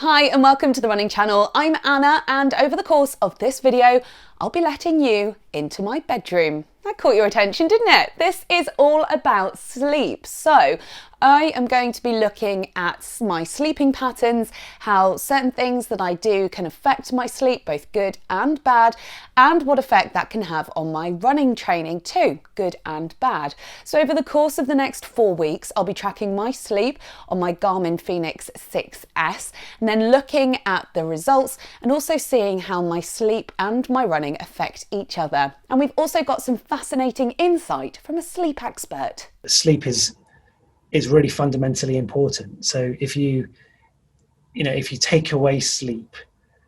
Hi and welcome to the running channel. I'm Anna and over the course of this video I'll be letting you into my bedroom. That caught your attention, didn't it? This is all about sleep. So I am going to be looking at my sleeping patterns, how certain things that I do can affect my sleep, both good and bad, and what effect that can have on my running training too, good and bad. So over the course of the next 4 weeks, I'll be tracking my sleep on my Garmin Fenix 6S and then looking at the results and also seeing how my sleep and my running affect each other. And we've also got some fascinating insight from a sleep expert. Sleep is really fundamentally important. So if you take away sleep,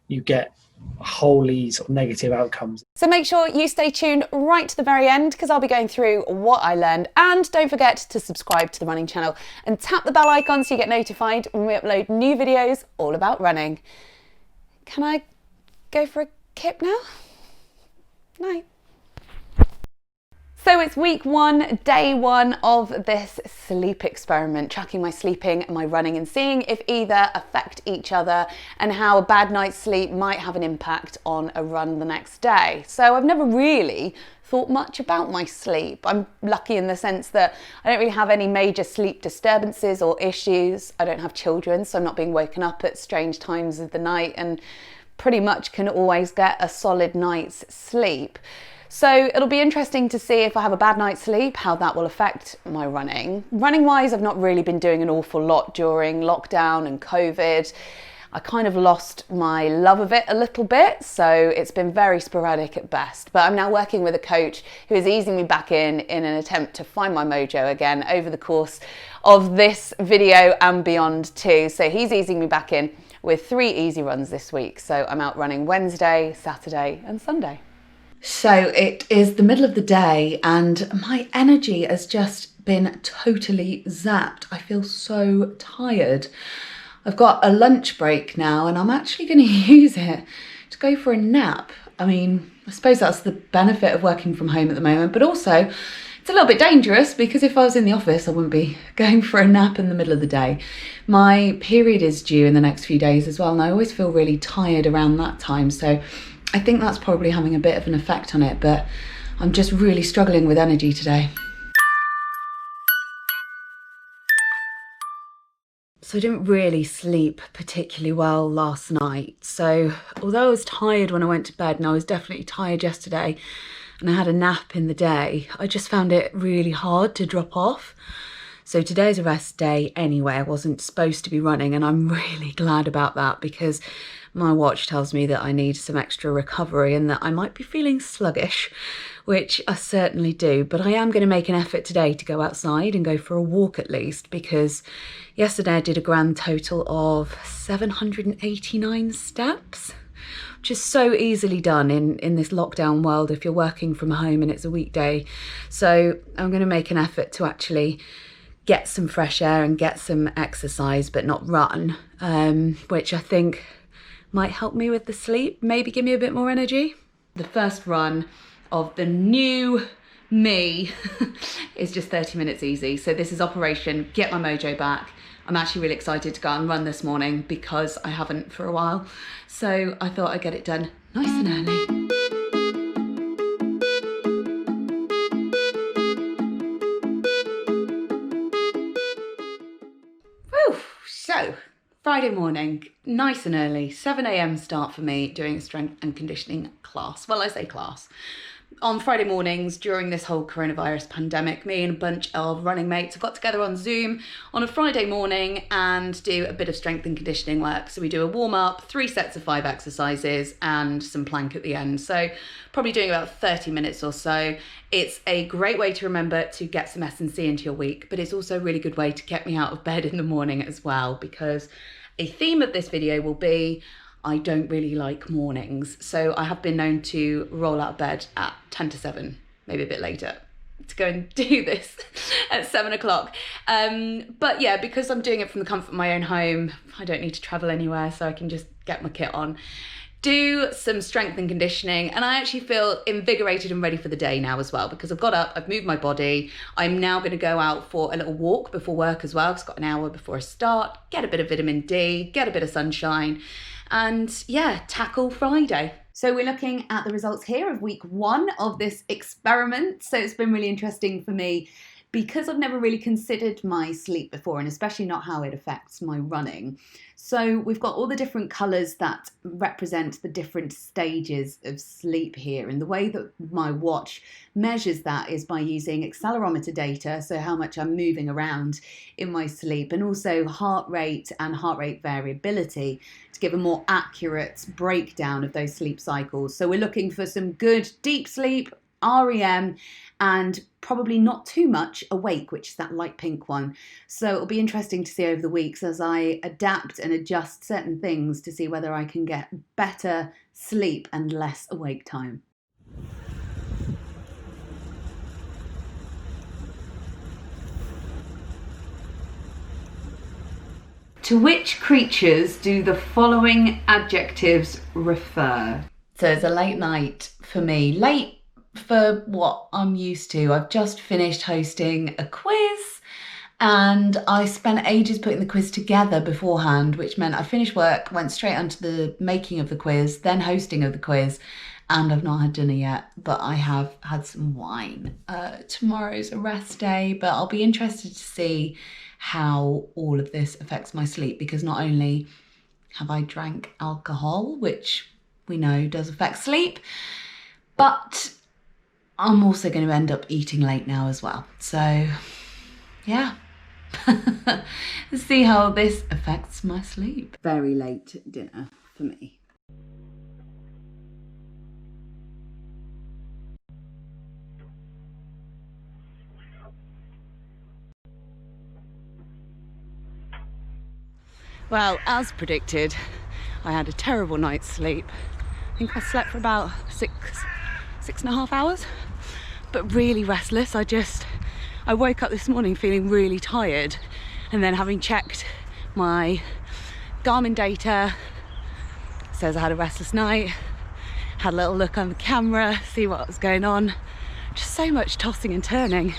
you get wholly sort of negative outcomes. So make sure you stay tuned right to the very end because I'll be going through what I learned, and don't forget to subscribe to the running channel and tap the bell icon so you get notified when we upload new videos all about running. Can I go for a kip now? Night. So it's week 1, day 1 of this sleep experiment, tracking my sleeping and my running and seeing if either affect each other and how a bad night's sleep might have an impact on a run the next day. So I've never really thought much about my sleep. I'm lucky in the sense that I don't really have any major sleep disturbances or issues. I don't have children, so I'm not being woken up at strange times of the night and pretty much can always get a solid night's sleep. So it'll be interesting to see if I have a bad night's sleep, how that will affect my running. Running wise, I've not really been doing an awful lot during lockdown and COVID. I kind of lost my love of it a little bit, so it's been very sporadic at best. But I'm now working with a coach who is easing me back in an attempt to find my mojo again over the course of this video and beyond too. So he's easing me back in with 3 easy runs this week. So I'm out running Wednesday, Saturday and Sunday. So it is the middle of the day and my energy has just been totally zapped. I feel so tired. I've got a lunch break now and I'm actually going to use it to go for a nap. I mean, I suppose that's the benefit of working from home at the moment, but also it's a little bit dangerous because if I was in the office, I wouldn't be going for a nap in the middle of the day. My period is due in the next few days as well, and I always feel really tired around that time. So I think that's probably having a bit of an effect on it, but I'm just really struggling with energy today. So I didn't really sleep particularly well last night. So although I was tired when I went to bed, and I was definitely tired yesterday, and I had a nap in the day, I just found it really hard to drop off. So today's a rest day anyway. I wasn't supposed to be running, and I'm really glad about that because my watch tells me that I need some extra recovery and that I might be feeling sluggish, which I certainly do. But I am going to make an effort today to go outside and go for a walk at least, because yesterday I did a grand total of 789 steps, which is so easily done in this lockdown world if you're working from home and it's a weekday. So I'm going to make an effort to actually get some fresh air and get some exercise, but not run, which I think might help me with the sleep, maybe give me a bit more energy. The first run of the new me is just 30 minutes easy. So this is Operation Get My Mojo Back. I'm actually really excited to go out and run this morning because I haven't for a while. So I thought I'd get it done nice and early. Whew, so Friday morning, nice and early, 7 a.m. start for me doing a strength and conditioning class. Well, I say class. On Friday mornings during this whole coronavirus pandemic, me and a bunch of running mates have got together on Zoom on a Friday morning and do a bit of strength and conditioning work. So we do a warm up, 3 sets of 5 exercises and some plank at the end. So probably doing about 30 minutes or so. It's a great way to remember to get some S&C into your week, but it's also a really good way to get me out of bed in the morning as well, because a theme of this video will be I don't really like mornings. So I have been known to roll out of bed at 10 to 7, maybe a bit later, to go and do this at 7 o'clock. But yeah, because I'm doing it from the comfort of my own home, I don't need to travel anywhere, so I can just get my kit on, do some strength and conditioning, and I actually feel invigorated and ready for the day now as well, because I've got up, I've moved my body. I'm now going to go out for a little walk before work as well, because I've got an hour before I start, get a bit of vitamin D, get a bit of sunshine, and yeah, tackle Friday. So we're looking at the results here of week 1 of this experiment. So it's been really interesting for me, because I've never really considered my sleep before, and especially not how it affects my running. So we've got all the different colours that represent the different stages of sleep here. And the way that my watch measures that is by using accelerometer data, so how much I'm moving around in my sleep, and also heart rate and heart rate variability to give a more accurate breakdown of those sleep cycles. So we're looking for some good deep sleep, REM, and probably not too much awake, which is that light pink one. So it'll be interesting to see over the weeks as I adapt and adjust certain things to see whether I can get better sleep and less awake time. To which creatures do the following adjectives refer? So it's a late night for me. Late for what I'm used to. I've just finished hosting a quiz, and I spent ages putting the quiz together beforehand, which meant I finished work, went straight onto the making of the quiz, then hosting of the quiz, and I've not had dinner yet, but I have had some wine. Tomorrow's a rest day, but I'll be interested to see how all of this affects my sleep, because not only have I drank alcohol, which we know does affect sleep, but I'm also going to end up eating late now as well. So yeah, let's see how this affects my sleep. Very late dinner for me. Well, as predicted, I had a terrible night's sleep. I think I slept for about six and a half hours, but really restless. I woke up this morning feeling really tired, and then having checked my Garmin data, it says I had a restless night, had a little look on the camera, see what was going on, just so much tossing and turning.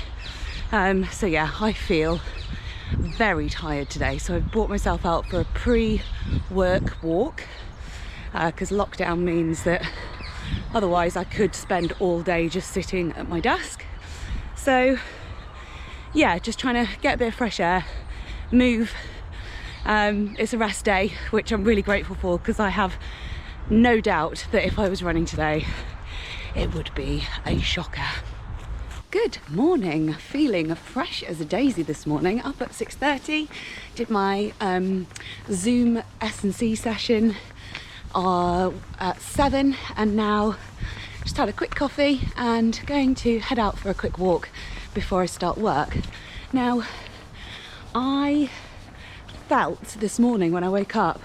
So yeah, I feel very tired today. So I've brought myself out for a pre-work walk, because lockdown means that otherwise I could spend all day just sitting at my desk. So yeah, just trying to get a bit of fresh air, move. It's a rest day, which I'm really grateful for, because I have no doubt that if I was running today, it would be a shocker. Good morning, feeling fresh as a daisy this morning. Up at 6:30, did my Zoom S&C session at 7, and now just had a quick coffee and going to head out for a quick walk before I start work. Now, I felt this morning when I woke up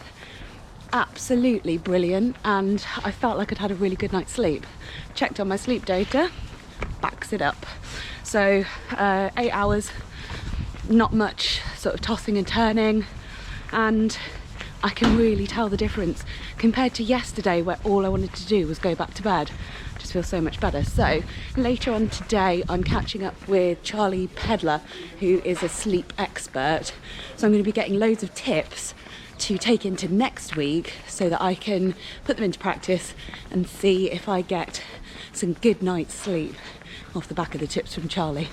absolutely brilliant, and I felt like I'd had a really good night's sleep. Checked on my sleep data, backs it up. So 8 hours, not much sort of tossing and turning, and I can really tell the difference compared to yesterday, where all I wanted to do was go back to bed. I just feel so much better. So later on today, I'm catching up with Charlie Pedlar, who is a sleep expert. So I'm going to be getting loads of tips to take into next week so that I can put them into practice and see if I get some good night's sleep off the back of the tips from Charlie.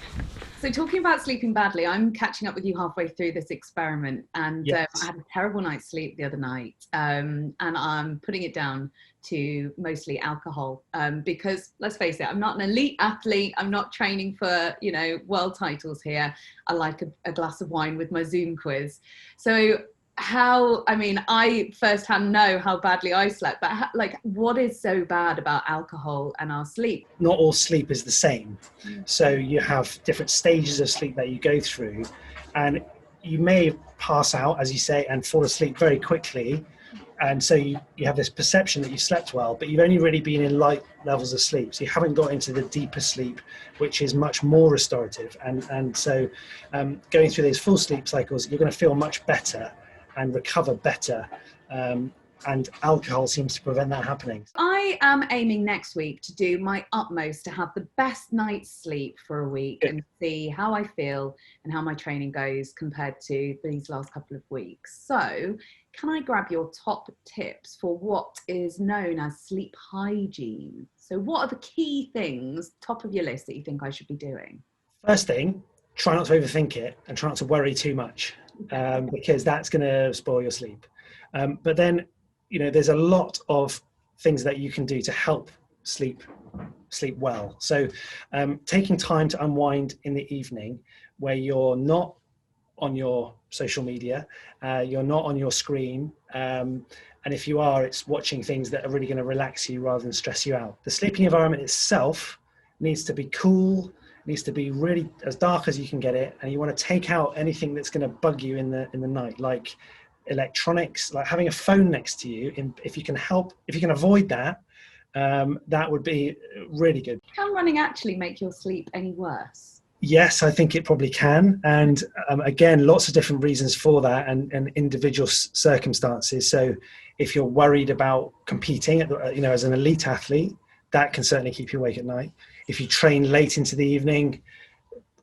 So talking about sleeping badly, I'm catching up with you halfway through this experiment, and yes. I had a terrible night's sleep the other night, and I'm putting it down to mostly alcohol, because let's face it, I'm not an elite athlete, I'm not training for, you know, world titles here. I like a glass of wine with my Zoom quiz. So I firsthand know how badly I slept, but what is so bad about alcohol and our sleep? Not all sleep is the same. So you have different stages of sleep that you go through, and you may pass out, as you say, and fall asleep very quickly. And so you have this perception that you slept well, but you've only really been in light levels of sleep. So you haven't got into the deeper sleep, which is much more restorative. And so going through these full sleep cycles, you're going to feel much better and recover better and alcohol seems to prevent that happening. I am aiming next week to do my utmost to have the best night's sleep for a week and see how I feel and how my training goes compared to these last couple of weeks. So can I grab your top tips for what is known as sleep hygiene? So what are the key things, top of your list, that you think I should be doing? First thing, try not to overthink it and try not to worry too much, because that's going to spoil your sleep. But then, there's a lot of things that you can do to help sleep well. So taking time to unwind in the evening where you're not on your social media, you're not on your screen, and if you are, it's watching things that are really going to relax you rather than stress you out. The sleeping environment itself needs to be cool, needs to be really as dark as you can get it, and you want to take out anything that's going to bug you in the night, like electronics, like having a phone next to you. If you can avoid that, that would be really good. Can running actually make your sleep any worse? Yes, I think it probably can. And again, lots of different reasons for that and individual circumstances. So if you're worried about competing, as an elite athlete, that can certainly keep you awake at night. If you train late into the evening,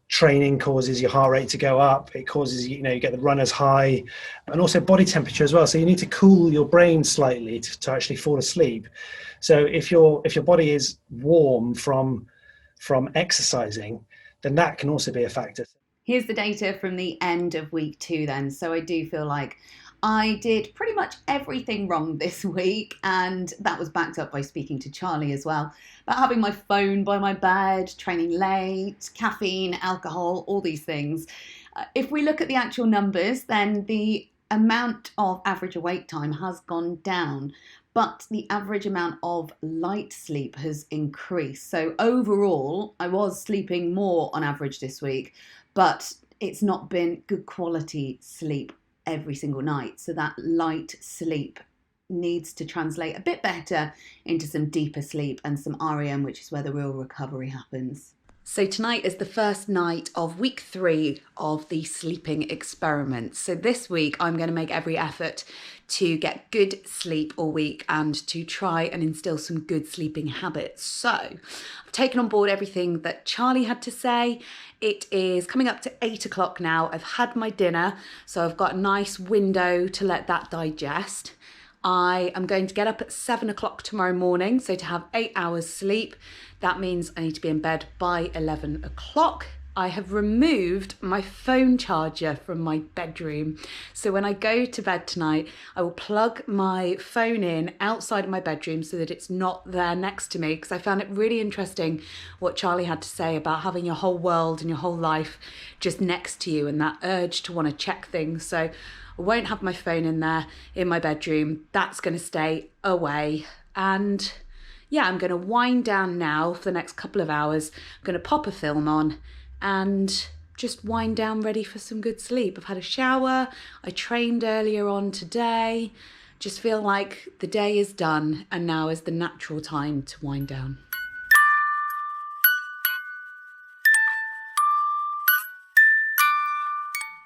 training causes your heart rate to go up. It causes, you get the runner's high, and also body temperature as well. So you need to cool your brain slightly to actually fall asleep. So if your body is warm from exercising, then that can also be a factor. Here's the data from the end of week 2 then. So I do feel like I did pretty much everything wrong this week, and that was backed up by speaking to Charlie as well, about having my phone by my bed, training late, caffeine, alcohol, all these things. If we look at the actual numbers, then the amount of average awake time has gone down, but the average amount of light sleep has increased. So overall, I was sleeping more on average this week, but it's not been good quality sleep every single night. So that light sleep needs to translate a bit better into some deeper sleep and some REM, which is where the real recovery happens. So tonight is the first night of week 3 of the sleeping experiment. So this week I'm going to make every effort to get good sleep all week and to try and instill some good sleeping habits. So I've taken on board everything that Charlie had to say. It is coming up to 8 o'clock now. I've had my dinner, so I've got a nice window to let that digest. I am going to get up at 7 o'clock tomorrow morning, so to have 8 hours sleep. That means I need to be in bed by 11 o'clock. I have removed my phone charger from my bedroom. So when I go to bed tonight, I will plug my phone in outside of my bedroom so that it's not there next to me, because I found it really interesting what Charlie had to say about having your whole world and your whole life just next to you and that urge to want to check things. So I won't have my phone in there in my bedroom. That's going to stay away. And yeah, I'm going to wind down now for the next couple of hours. I'm going to pop a film on and just wind down ready for some good sleep. I've had a shower. I trained earlier on today. Just feel like the day is done and now is the natural time to wind down.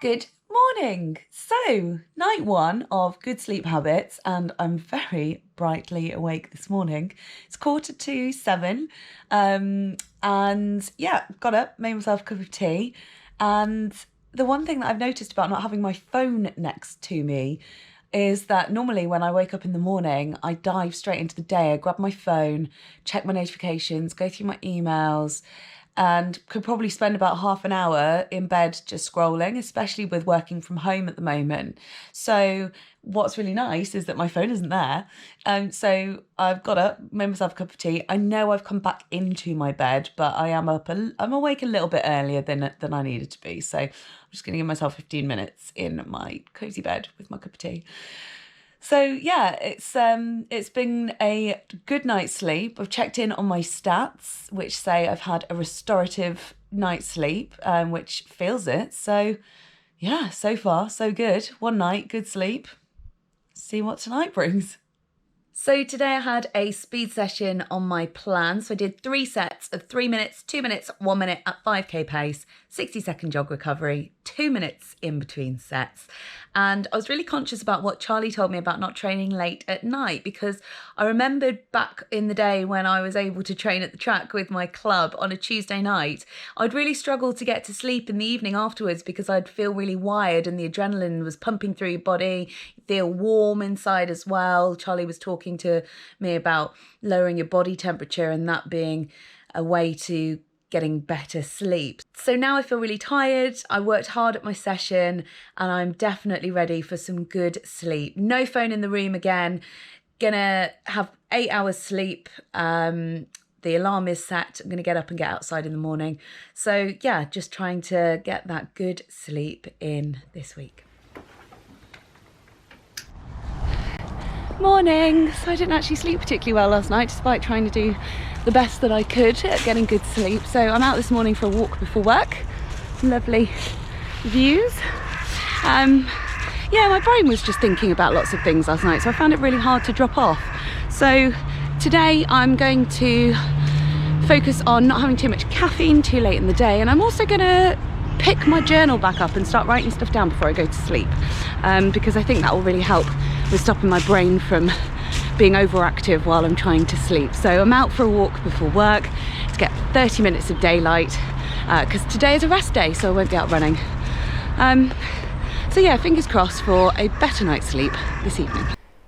Good morning. So, night 1 of good sleep habits, and I'm very brightly awake this morning. It's 7:15, and yeah, got up, made myself a cup of tea, and the one thing that I've noticed about not having my phone next to me is that normally when I wake up in the morning, I dive straight into the day. I grab my phone, check my notifications, go through my emails, and could probably spend about half an hour in bed just scrolling, especially with working from home at the moment. So what's really nice is that my phone isn't there. So I've got up, made myself a cup of tea. I know I've come back into my bed, but I'm awake a little bit earlier than I needed to be. So I'm just going to give myself 15 minutes in my cozy bed with my cup of tea. So yeah, it's been a good night's sleep. I've checked in on my stats, which say I've had a restorative night's sleep, which feels it. So yeah, so far so good. One night, good sleep. See what tonight brings. So today I had a speed session on my plan. So I did 3 sets of 3 minutes, 2 minutes, 1 minute at 5k pace, 60-second jog recovery, 2 minutes in between sets. And I was really conscious about what Charlie told me about not training late at night, because I remembered back in the day when I was able to train at the track with my club on a Tuesday night, I'd really struggle to get to sleep in the evening afterwards because I'd feel really wired and the adrenaline was pumping through your body, you feel warm inside as well. Charlie was talking to me about lowering your body temperature and that being a way to getting better sleep. So now I feel really tired. I worked hard at my session and I'm definitely ready for some good sleep. No phone in the room again. Gonna have 8 hours sleep. The alarm is set. I'm gonna get up and get outside in the morning. So yeah, just trying to get that good sleep in this week. Morning. So I didn't actually sleep particularly well last night, despite trying to do the best that I could at getting good sleep. So I'm out this morning for a walk before work. Lovely views. Yeah, my brain was just thinking about lots of things last night, so I found it really hard to drop off. So today I'm going to focus on not having too much caffeine too late in the day, and I'm also going to pick my journal back up and start writing stuff down before I go to sleep, because I think that will really help with stopping my brain from being overactive while I'm trying to sleep. So I'm out for a walk before work to get 30 minutes of daylight, because today is a rest day, so I won't be out running. So yeah, fingers crossed for a better night's sleep this evening.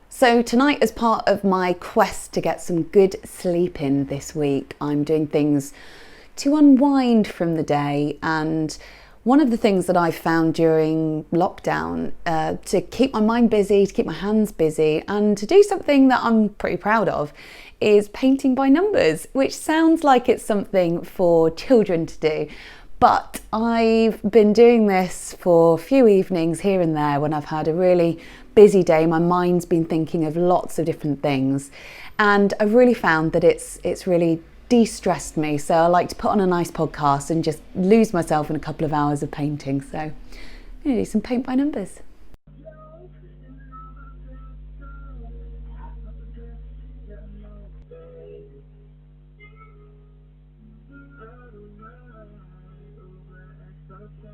So tonight, as part of my quest to get some good sleep in this week, I'm doing things to unwind from the day. And one of the things that I found during lockdown, to keep my mind busy, to keep my hands busy, and to do something that I'm pretty proud of, is painting by numbers, which sounds like it's something for children to do. But I've been doing this for a few evenings here and there when I've had a really busy day. My mind's been thinking of lots of different things, and I've really found that it's really de-stressed me. So I like to put on a nice podcast and just lose myself in a couple of hours of painting. So I'm gonna do some paint by numbers.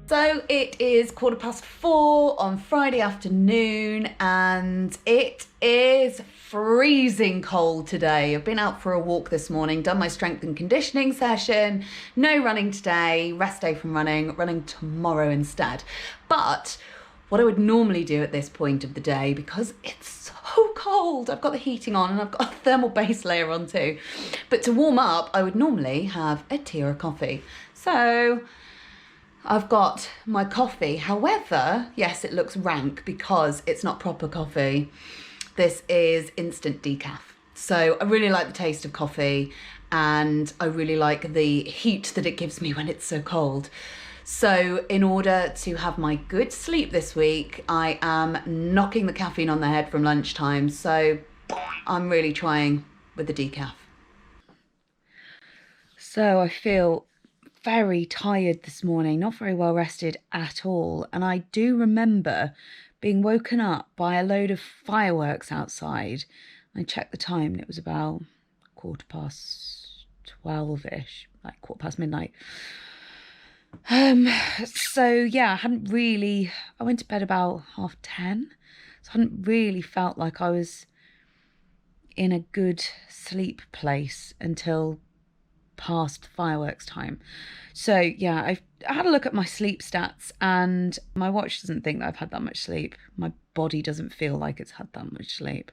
So it is 4:15 on Friday afternoon and it is freezing cold today. I've been out for a walk this morning, done my strength and conditioning session, no running today, rest day from running tomorrow instead. But what I would normally do at this point of the day, because it's so cold, I've got the heating on and I've got a thermal base layer on too, but to warm up I would normally have a tea or a coffee. So I've got my coffee. However, yes, it looks rank because it's not proper coffee. This is instant decaf. So I really like the taste of coffee and I really like the heat that it gives me when it's so cold. So in order to have my good sleep this week, I am knocking the caffeine on the head from lunchtime. So I'm really trying with the decaf. So I feel very tired this morning, not very well rested at all. And I do remember being woken up by a load of fireworks outside. I checked the time and it was about 12:15-ish, like midnight. So yeah, I went to bed about 10:30. So I hadn't really felt like I was in a good sleep place until past fireworks time. So yeah, I've had a look at my sleep stats and my watch doesn't think that I've had that much sleep. My body doesn't feel like it's had that much sleep.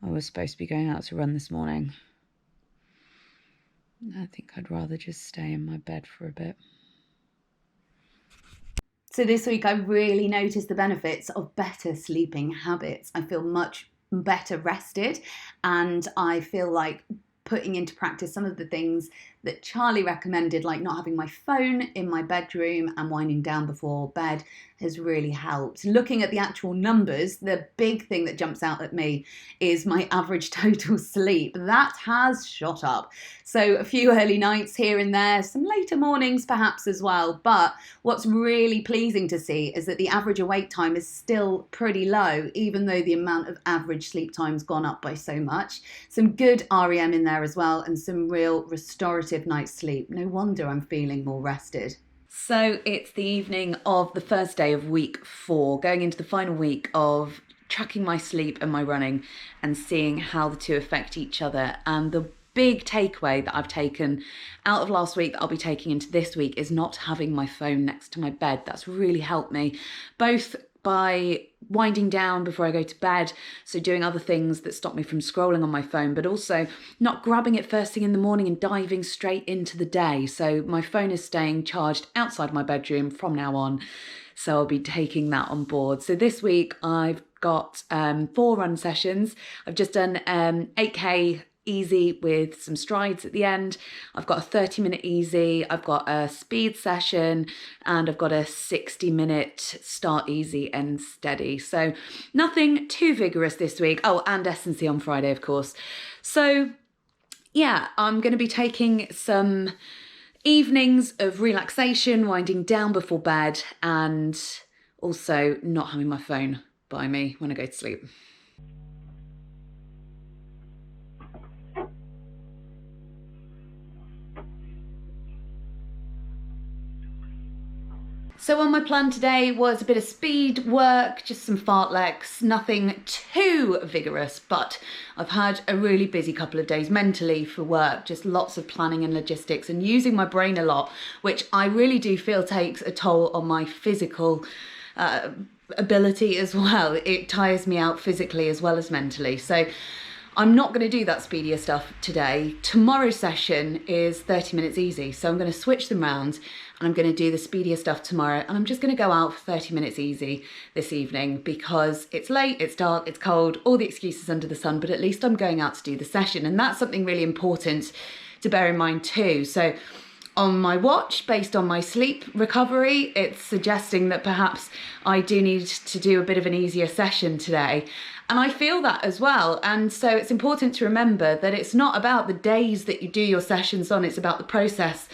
I was supposed to be going out to run this morning. I think I'd rather just stay in my bed for a bit. So this week I really noticed the benefits of better sleeping habits. I feel much better rested and I feel like putting into practice some of the things that Charlie recommended, like not having my phone in my bedroom and winding down before bed, has really helped. Looking at the actual numbers, the big thing that jumps out at me is my average total sleep. That has shot up. So a few early nights here and there, some later mornings perhaps as well. But what's really pleasing to see is that the average awake time is still pretty low, even though the amount of average sleep time's gone up by so much. Some good REM in there as well, and some real restorative night's sleep. No wonder I'm feeling more rested. So it's the evening of the first day of week 4, going into the final week of tracking my sleep and my running and seeing how the two affect each other. And the big takeaway that I've taken out of last week that I'll be taking into this week is not having my phone next to my bed. That's really helped me, both by winding down before I go to bed, so doing other things that stop me from scrolling on my phone, but also not grabbing it first thing in the morning and diving straight into the day. So my phone is staying charged outside my bedroom from now on, so I'll be taking that on board. So this week I've got 4 run sessions. I've just done 8k easy with some strides at the end. I've got a 30-minute easy, I've got a speed session, and I've got a 60-minute start easy and steady. So nothing too vigorous this week. Oh, and S&C on Friday, of course. So yeah, I'm going to be taking some evenings of relaxation, winding down before bed, and also not having my phone by me when I go to sleep. So on my plan today was a bit of speed work, just some fartleks, nothing too vigorous, but I've had a really busy couple of days mentally for work, just lots of planning and logistics and using my brain a lot, which I really do feel takes a toll on my physical ability as well. It tires me out physically as well as mentally. So I'm not going to do that speedier stuff today. Tomorrow's session is 30 minutes easy, so I'm going to switch them round and I'm going to do the speedier stuff tomorrow, and I'm just going to go out for 30 minutes easy this evening because it's late, it's dark, it's cold, all the excuses under the sun, but at least I'm going out to do the session, and that's something really important to bear in mind too. So on my watch, based on my sleep recovery, it's suggesting that perhaps I do need to do a bit of an easier session today. And I feel that as well. And so it's important to remember that it's not about the days that you do your sessions on, it's about the process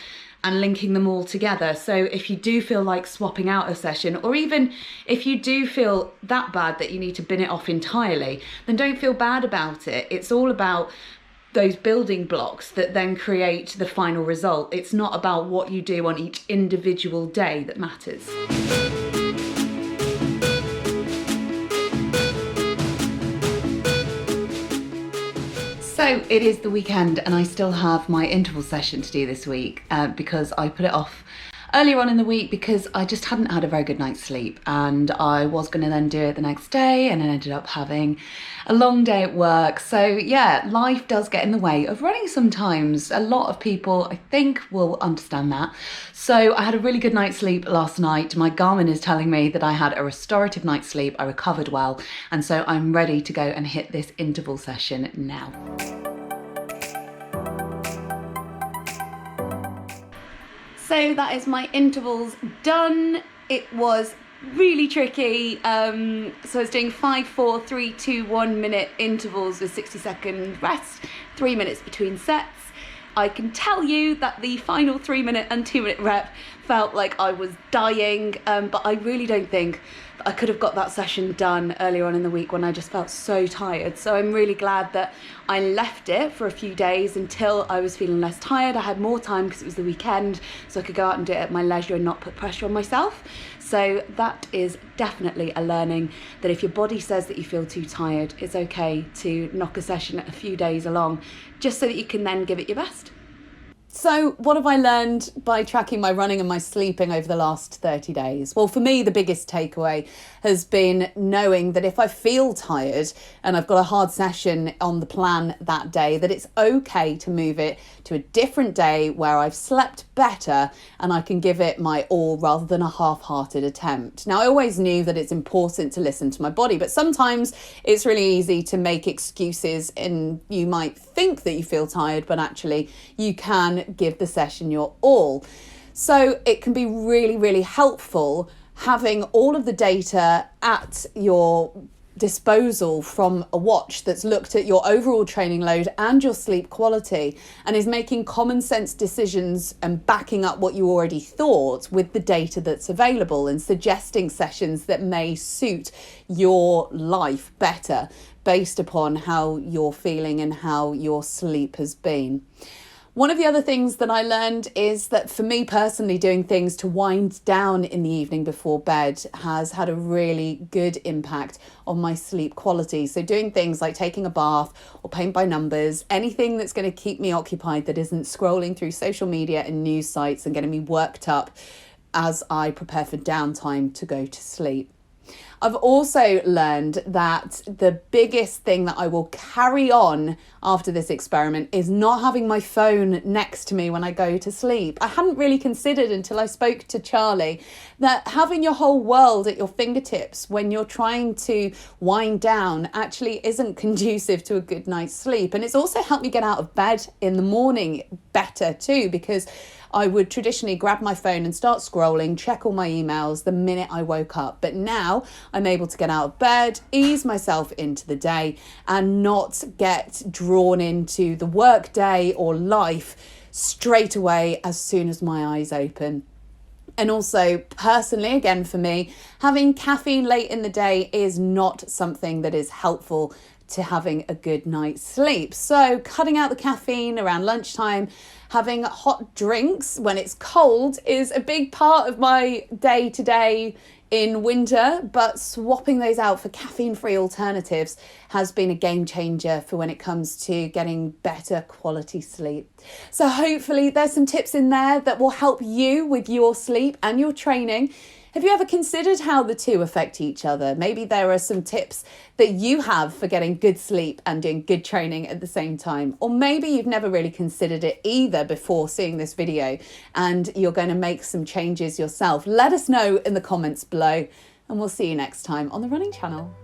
and linking them all together. So if you do feel like swapping out a session, or even if you do feel that bad that you need to bin it off entirely, then don't feel bad about it. It's all about those building blocks that then create the final result. It's not about what you do on each individual day that matters. So it is the weekend and I still have my interval session to do this week because I put it off earlier on in the week because I just hadn't had a very good night's sleep, and I was going to then do it the next day and I ended up having a long day at work. So yeah, life does get in the way of running sometimes. A lot of people, I think, will understand that. So I had a really good night's sleep last night. My Garmin is telling me that I had a restorative night's sleep. I recovered well, and so I'm ready to go and hit this interval session now. So that is my intervals done. It was really tricky. So I was doing 5, 4, 3, 2, 1 minute intervals with 60-second rest, 3 minutes between sets. I can tell you that the final 3-minute and 2-minute rep felt like I was dying, but I really don't think that I could have got that session done earlier on in the week when I just felt so tired. So I'm really glad that I left it for a few days until I was feeling less tired. I had more time because it was the weekend, so I could go out and do it at my leisure and not put pressure on myself. So that is definitely a learning, that if your body says that you feel too tired, it's okay to knock a session a few days along, just so that you can then give it your best. So what have I learned by tracking my running and my sleeping over the last 30 days? Well, for me, the biggest takeaway has been knowing that if I feel tired and I've got a hard session on the plan that day, that it's okay to move it to a different day where I've slept better and I can give it my all rather than a half-hearted attempt. Now, I always knew that it's important to listen to my body, but sometimes it's really easy to make excuses, and you might think that you feel tired, but actually you can give the session your all. So it can be really, really helpful having all of the data at your disposal from a watch that's looked at your overall training load and your sleep quality and is making common sense decisions and backing up what you already thought with the data that's available and suggesting sessions that may suit your life better based upon how you're feeling and how your sleep has been. One of the other things that I learned is that for me personally, doing things to wind down in the evening before bed has had a really good impact on my sleep quality. So doing things like taking a bath or paint by numbers, anything that's going to keep me occupied that isn't scrolling through social media and news sites and getting me worked up as I prepare for downtime to go to sleep. I've also learned that the biggest thing that I will carry on after this experiment is not having my phone next to me when I go to sleep. I hadn't really considered until I spoke to Charlie that having your whole world at your fingertips when you're trying to wind down actually isn't conducive to a good night's sleep. And it's also helped me get out of bed in the morning better too, because I would traditionally grab my phone and start scrolling, check all my emails the minute I woke up. But now I'm able to get out of bed, ease myself into the day and not get drawn into the work day or life straight away as soon as my eyes open. And also personally, again for me, having caffeine late in the day is not something that is helpful to having a good night's sleep. So cutting out the caffeine around lunchtime, having hot drinks when it's cold is a big part of my day-to-day in winter, but swapping those out for caffeine-free alternatives has been a game changer for when it comes to getting better quality sleep. So hopefully there's some tips in there that will help you with your sleep and your training. Have you ever considered how the two affect each other? Maybe there are some tips that you have for getting good sleep and doing good training at the same time. Or maybe you've never really considered it either before seeing this video and you're going to make some changes yourself. Let us know in the comments below and we'll see you next time on the Running Channel.